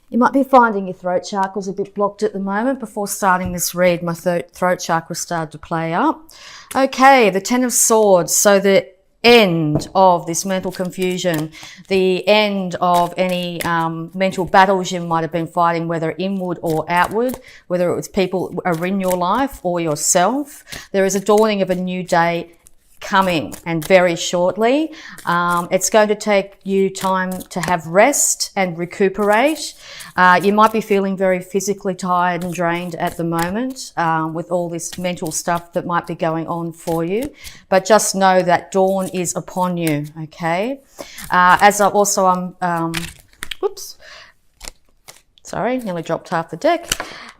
You might be finding your throat chakra is a bit blocked at the moment. Before starting this read, my throat chakra started to play up. Okay, the Ten of Swords. So the end of this mental confusion, the end of any mental battles you might have been fighting, whether inward or outward, whether it was people are in your life or yourself. There is a dawning of a new day coming, and very shortly. It's going to take you time to have rest and recuperate. You might be feeling very physically tired and drained at the moment with all this mental stuff that might be going on for you, but just know that dawn is upon you. Okay, sorry, nearly dropped half the deck.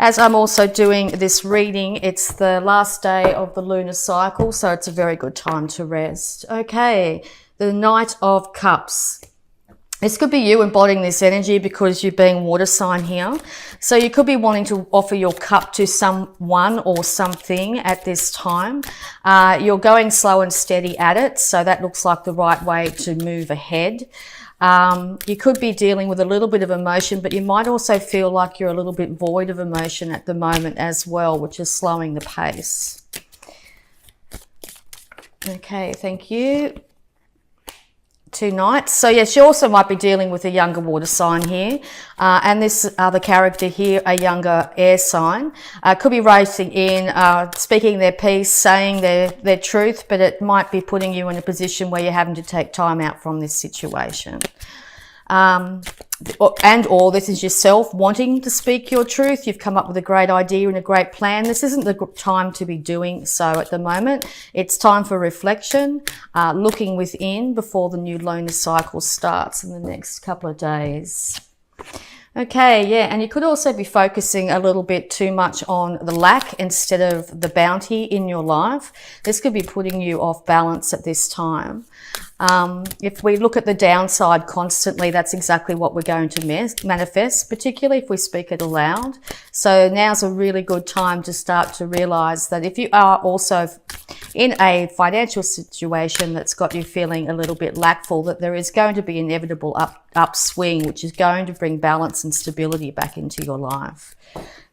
As I'm also doing this reading, it's the last day of the lunar cycle, so it's a very good time to rest. Okay, the Knight of Cups. This could be you embodying this energy because you're being water sign here. So you could be wanting to offer your cup to someone or something at this time. You're going slow and steady at it, so that looks like the right way to move ahead. You could be dealing with a little bit of emotion, but you might also feel like you're a little bit void of emotion at the moment as well, which is slowing the pace. Okay, thank you. 2 Knights. So yes, you also might be dealing with a younger water sign here. And this other character here, a younger air sign, could be racing in, speaking their piece, saying their truth, but it might be putting you in a position where you're having to take time out from this situation. Or this is yourself wanting to speak your truth. You've come up with a great idea and a great plan. This isn't the time to be doing so at the moment. It's time for reflection, looking within before the new lunar cycle starts in the next couple of days. Okay, yeah, and you could also be focusing a little bit too much on the lack instead of the bounty in your life. This could be putting you off balance at this time. If we look at the downside constantly, that's exactly what we're going to manifest, particularly if we speak it aloud. So now's a really good time to start to realize that if you are also in a financial situation that's got you feeling a little bit lackful, that there is going to be inevitable upswing, which is going to bring balance and stability back into your life.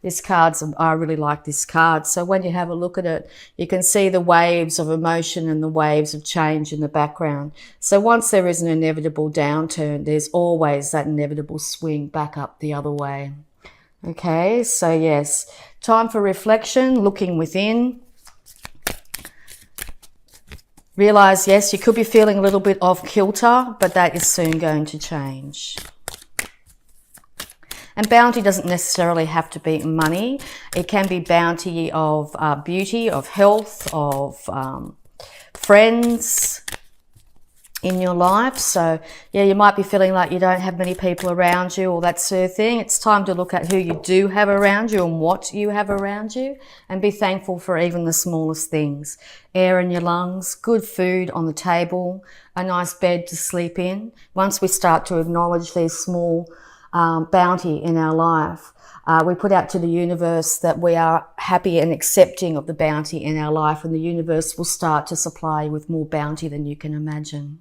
This card's, I really like this card. So when you have a look at it, you can see the waves of emotion and the waves of change in the background. So once there is an inevitable downturn, there's always that inevitable swing back up the other way. Okay, so yes, time for reflection, looking within. Realize, yes, you could be feeling a little bit off kilter, but that is soon going to change. And bounty doesn't necessarily have to be money. It can be bounty of beauty, of health, of friends in your life. So yeah, you might be feeling like you don't have many people around you or that sort of thing. It's time to look at who you do have around you and what you have around you, and be thankful for even the smallest things. Air in your lungs, good food on the table, a nice bed to sleep in. Once we start to acknowledge these small bounty in our life, we put out to the universe that we are happy and accepting of the bounty in our life, and the universe will start to supply you with more bounty than you can imagine.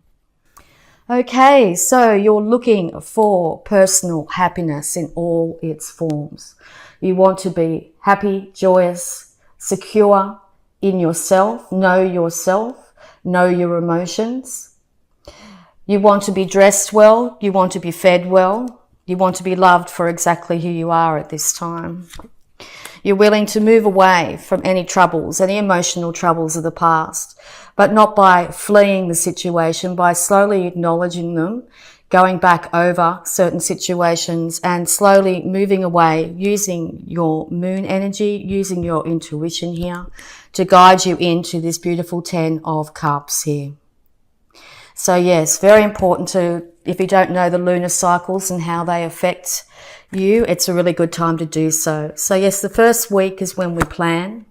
Okay, so you're looking for personal happiness in all its forms. You want to be happy, joyous, secure in yourself, know your emotions. You want to be dressed well, you want to be fed well. You want to be loved for exactly who you are at this time. You're willing to move away from any troubles, any emotional troubles of the past, but not by fleeing the situation, by slowly acknowledging them, going back over certain situations and slowly moving away, using your moon energy, using your intuition here to guide you into this beautiful 10 of Cups here. So yes, very important to, if you don't know the lunar cycles and how they affect you, it's a really good time to do so. So yes, the first week is when we plan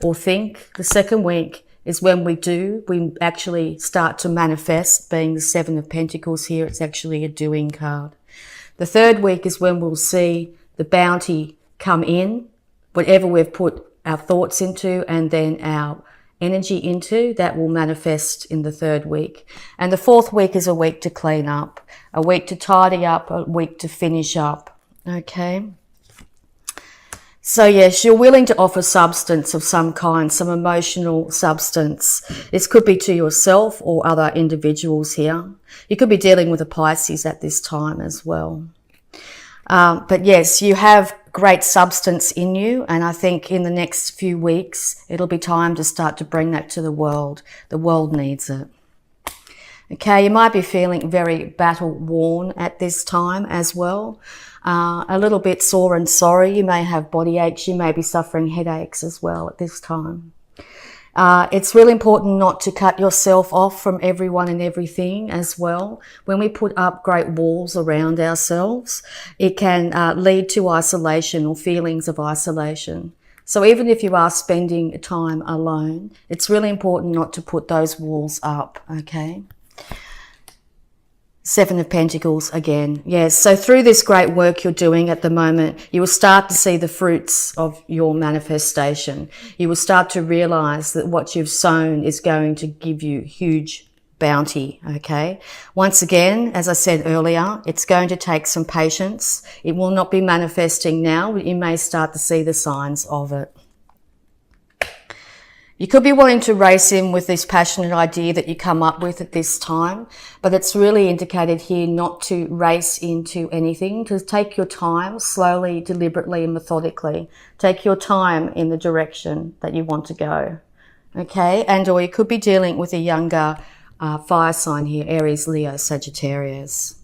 or think. The second week is when we do. We actually start to manifest, being the 7 of Pentacles here. It's actually a doing card. The third week is when we'll see the bounty come in, whatever we've put our thoughts into and then our energy into, that will manifest in the third week. And the fourth week is a week to clean up, a week to tidy up, a week to finish up. Okay. So yes, you're willing to offer substance of some kind, some emotional substance. This could be to yourself or other individuals here. You could be dealing with a Pisces at this time as well. But yes, you have great substance in you, and I think in the next few weeks, it'll be time to start to bring that to the world. The world needs it. Okay, you might be feeling very battle worn at this time as well. A little bit sore and sorry. You may have body aches. You may be suffering headaches as well at this time. It's really important not to cut yourself off from everyone and everything as well. When we put up great walls around ourselves, it can lead to isolation or feelings of isolation. So even if you are spending time alone, it's really important not to put those walls up, okay? Seven of Pentacles again. Yes, so through this great work you're doing at the moment, you will start to see the fruits of your manifestation. You will start to realize that what you've sown is going to give you huge bounty, okay? Once again, as I said earlier, it's going to take some patience. It will not be manifesting now, but you may start to see the signs of it. You could be wanting to race in with this passionate idea that you come up with at this time, but it's really indicated here not to race into anything, to take your time slowly, deliberately and methodically. Take your time in the direction that you want to go, okay? And or you could be dealing with a younger fire sign here, Aries, Leo, Sagittarius.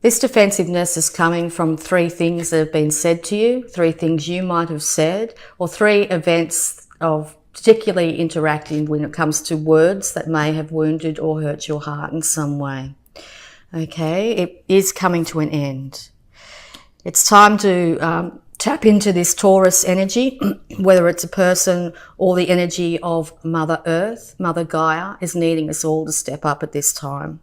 This defensiveness is coming from three things that have been said to you, three things you might have said, or three events of particularly interacting when it comes to words that may have wounded or hurt your heart in some way. Okay, it is coming to an end. It's time to tap into this Taurus energy, whether it's a person or the energy of Mother Earth. Mother Gaia is needing us all to step up at this time.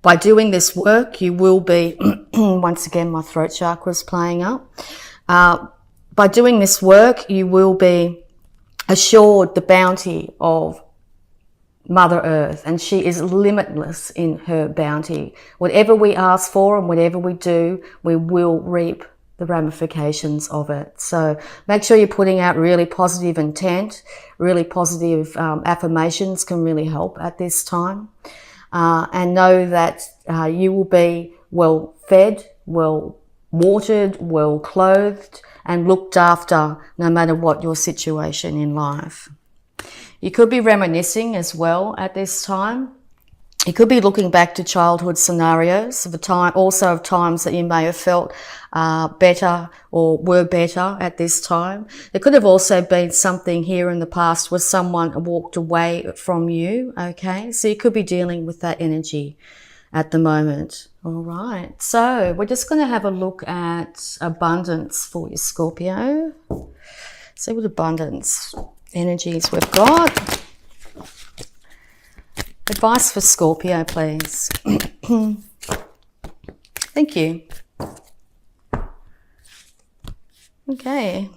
By doing this work, you will be, once again, my throat chakra is playing up. By doing this work, you will be assured the bounty of Mother Earth, and she is limitless in her bounty. Whatever we ask for and whatever we do, we will reap the ramifications of it. So make sure you're putting out really positive intent, really positive affirmations can really help at this time. And know that you will be well fed, well watered, well clothed and looked after no matter what your situation in life. You could be reminiscing as well at this time. You could be looking back to childhood scenarios of a time, also of times that you may have felt better or were better at this time. There could have also been something here in the past where someone walked away from you, okay? So you could be dealing with that energy at the moment. All right, so we're just going to have a look at abundance for you, Scorpio. See what abundance energies we've got. Advice for Scorpio, please. Thank you. Okay.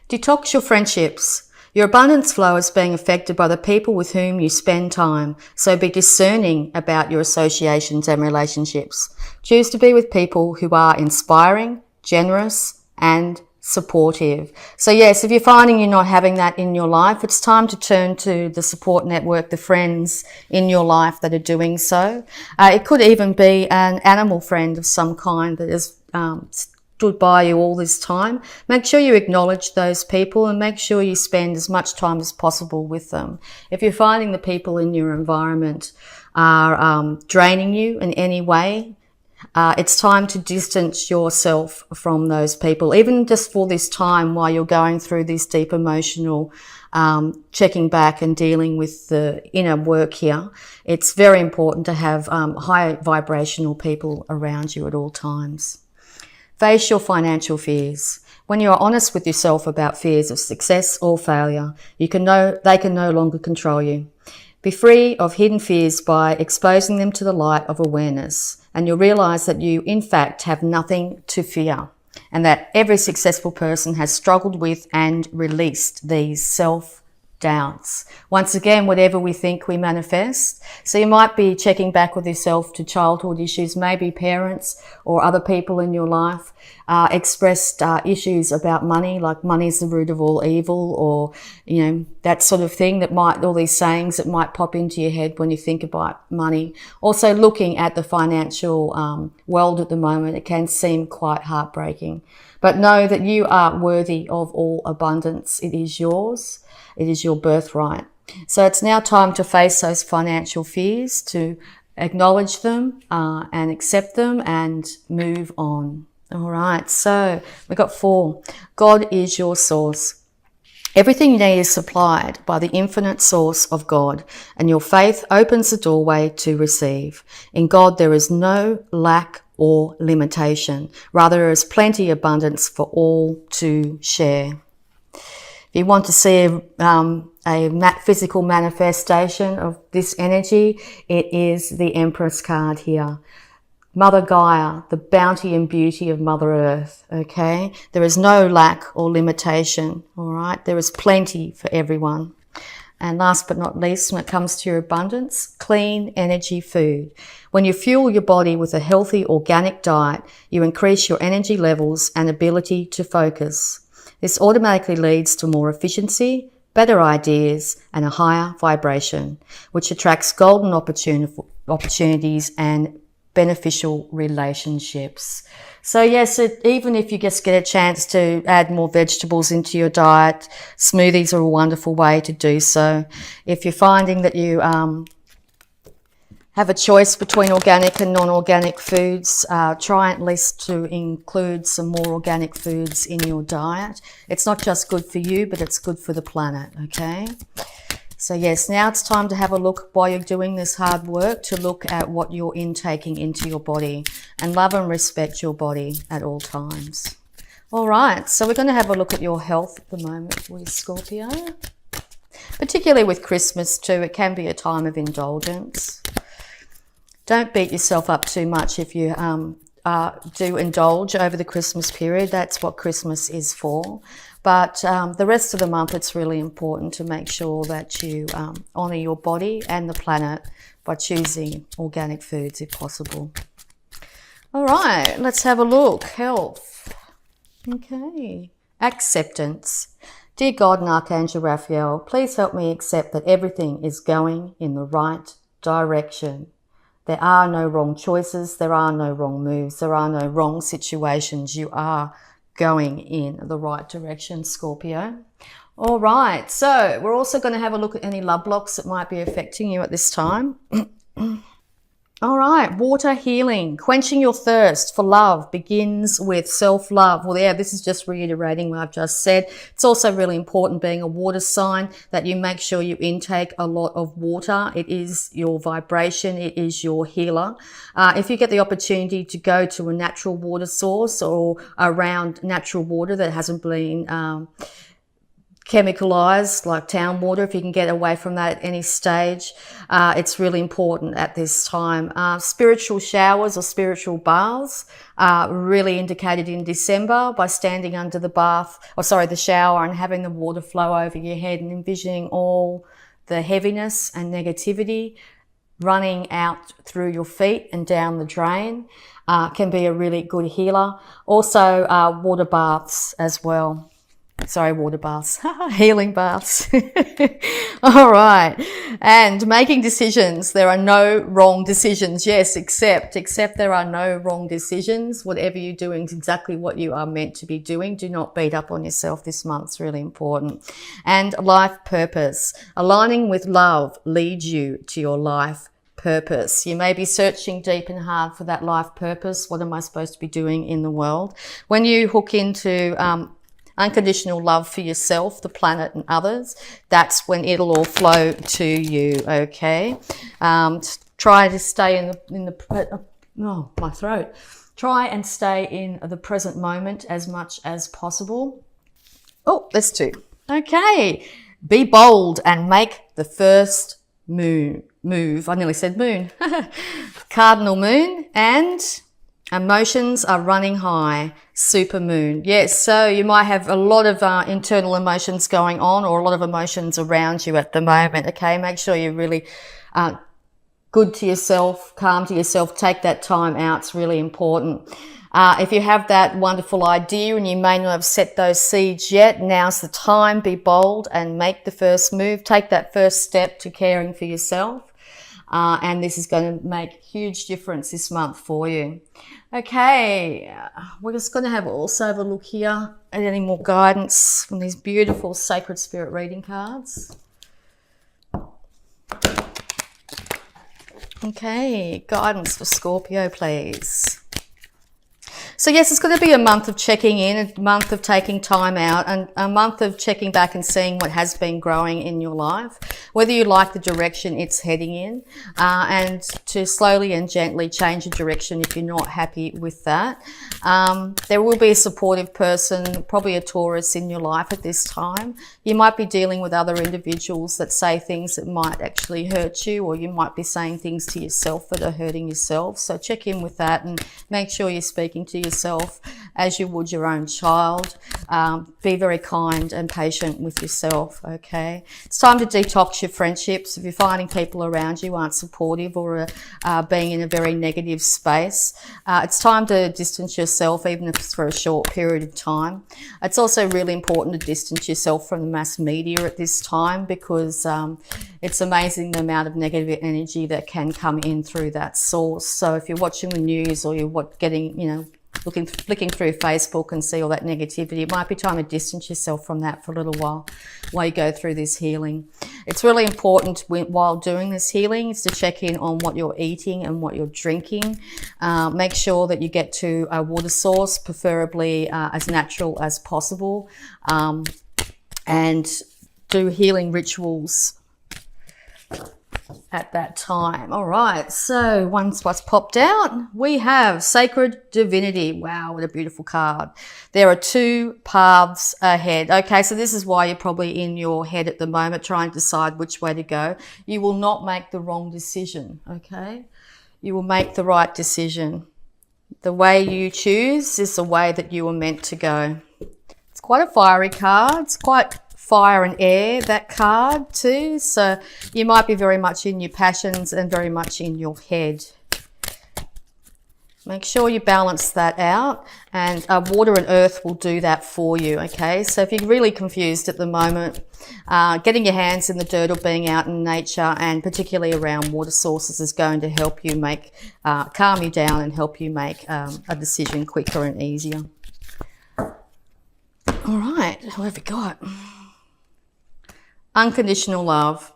Detox your friendships. Your abundance flow is being affected by the people with whom you spend time, so be discerning about your associations and relationships. Choose to be with people who are inspiring, generous, and supportive. So yes, if you're finding you're not having that in your life, it's time to turn to the support network, the friends in your life that are doing so. It could even be an animal friend of some kind that has stood by you all this time. Make sure you acknowledge those people and make sure you spend as much time as possible with them. If you're finding the people in your environment are draining you in any way, it's time to distance yourself from those people, even just for this time while you're going through this deep emotional checking back and dealing with the inner work here. It's very important to have high vibrational people around you at all times. Face your financial fears. When you are honest with yourself about fears of success or failure, they can no longer control you. Be free of hidden fears by exposing them to the light of awareness, and you'll realize that you, in fact, have nothing to fear, and that every successful person has struggled with and released these doubts. Once again, whatever we think, we manifest. So you might be checking back with yourself to childhood issues. Maybe parents or other people in your life expressed issues about money, like money's the root of all evil, or, you know, that sort of thing that might, all these sayings that might pop into your head when you think about money. Also looking at the financial world at the moment, it can seem quite heartbreaking. But know that you are worthy of all abundance. It is yours. It is your birthright. So it's now time to face those financial fears, to acknowledge them and accept them and move on. All right, so we've got 4. God is your source. Everything you need is supplied by the infinite source of God, and your faith opens the doorway to receive. In God, there is no lack or limitation. Rather, there is plenty of abundance for all to share. If you want to see a physical manifestation of this energy, it is the Empress card here. Mother Gaia, the bounty and beauty of Mother Earth, okay? There is no lack or limitation, all right? There is plenty for everyone. And last but not least, when it comes to your abundance, clean energy food. When you fuel your body with a healthy organic diet, you increase your energy levels and ability to focus. This automatically leads to more efficiency, better ideas, and a higher vibration, which attracts golden opportunities and beneficial relationships. So yes, even if you just get a chance to add more vegetables into your diet, smoothies are a wonderful way to do so. If you're finding that you have a choice between organic and non-organic foods, try at least to include some more organic foods in your diet. It's not just good for you, but it's good for the planet, okay? So yes, now it's time to have a look while you're doing this hard work, to look at what you're intaking into your body, and love and respect your body at all times. All right, so we're going to have a look at your health at the moment with Scorpio. Particularly with Christmas too, it can be a time of indulgence. Don't beat yourself up too much if you do indulge over the Christmas period. That's what Christmas is for. But the rest of the month, it's really important to make sure that you honour your body and the planet by choosing organic foods if possible. All right, let's have a look. Health. Okay. Acceptance. Dear God and Archangel Raphael, please help me accept that everything is going in the right direction. There are no wrong choices. There are no wrong moves. There are no wrong situations. You are going in the right direction, Scorpio. All right, so we're also going to have a look at any love blocks that might be affecting you at this time. All right, water healing. Quenching your thirst for love begins with self-love. Well, yeah, this is just reiterating what I've just said. It's also really important, being a water sign, that you make sure you intake a lot of water. It is your vibration. It is your healer. If you get the opportunity to go to a natural water source or around natural water that hasn't been chemicalized, like town water, if you can get away from that at any stage, it's really important at this time. Spiritual showers or spiritual baths are really indicated in December by standing under the the shower and having the water flow over your head and envisioning all the heaviness and negativity running out through your feet and down the drain. Can be a really good healer. Also, water baths as well. Sorry, water baths, healing baths. All right. And making decisions. There are no wrong decisions. Yes, except there are no wrong decisions. Whatever you're doing is exactly what you are meant to be doing. Do not beat up on yourself this month. It's really important. And life purpose. Aligning with love leads you to your life purpose. You may be searching deep and hard for that life purpose. What am I supposed to be doing in the world? When you hook into unconditional love for yourself, the planet and others, that's when it'll all flow to you, okay? Try to stay my throat. Try and stay in the present moment as much as possible. Oh, there's 2. Okay. Be bold and make the first move. I nearly said moon. Cardinal moon and Emotions are running high, super moon. Yes, so you might have a lot of internal emotions going on, or a lot of emotions around you at the moment, okay? Make sure you're really good to yourself, calm to yourself. Take that time out. It's really important. If you have that wonderful idea and you may not have set those seeds yet, now's the time. Be bold and make the first move. Take that first step to caring for yourself. And this is going to make a huge difference this month for you. Okay, we're just going to also have a look here at any more guidance from these beautiful Sacred Spirit reading cards. Okay, guidance for Scorpio, please. So yes, it's going to be a month of checking in, a month of taking time out, and a month of checking back and seeing what has been growing in your life, whether you like the direction it's heading in, and to slowly and gently change the direction if you're not happy with that. There will be a supportive person, probably a Taurus, in your life at this time. You might be dealing with other individuals that say things that might actually hurt you, or you might be saying things to yourself that are hurting yourself. So check in with that and make sure you're speaking to yourself as you would your own child. Be very kind and patient with yourself, okay? It's time to detox your friendships. If you're finding people around you aren't supportive or being in a very negative space, it's time to distance yourself, even if it's for a short period of time. It's also really important to distance yourself from the mass media at this time, because it's amazing the amount of negative energy that can come in through that source. So if you're watching the news, or you're flicking through Facebook and see all that negativity, it might be time to distance yourself from that for a little while you go through this healing. It's really important while doing this healing is to check in on what you're eating and what you're drinking. Make sure that you get to a water source, preferably as natural as possible, and do healing rituals at that time. All right, so once what's popped out, we have Sacred Divinity. Wow, what a beautiful card. There are two paths ahead. Okay, so this is why you're probably in your head at the moment trying to decide which way to go. You will not make the wrong decision, okay? You will make the right decision. The way you choose is the way that you were meant to go. It's quite a fiery card. It's quite fire and air, that card too. So you might be very much in your passions and very much in your head. Make sure you balance that out, and water and earth will do that for you, okay? So if you're really confused at the moment, getting your hands in the dirt or being out in nature, and particularly around water sources, is going to help you calm you down and help you make a decision quicker and easier. All right, what have we got? Unconditional love.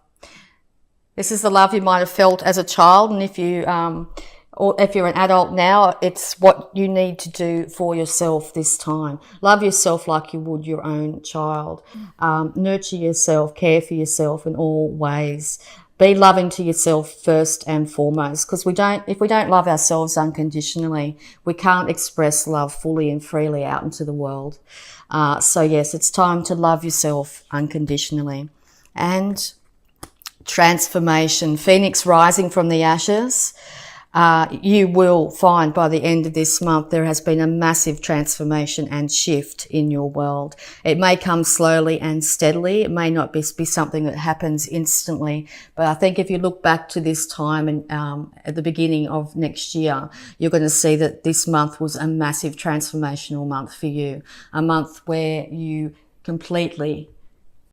This is the love you might have felt as a child, and if you're an adult now, it's what you need to do for yourself this time. Love yourself like you would your own child. Nurture yourself, care for yourself in all ways. Be loving to yourself first and foremost, because if we don't love ourselves unconditionally, we can't express love fully and freely out into the world. So yes, it's time to love yourself unconditionally. And transformation, Phoenix rising from the ashes. You will find by the end of this month there has been a massive transformation and shift in your world. It may come slowly and steadily. It may not be something that happens instantly. But I think if you look back to this time and at the beginning of next year, you're going to see that this month was a massive transformational month for you. A month where you completely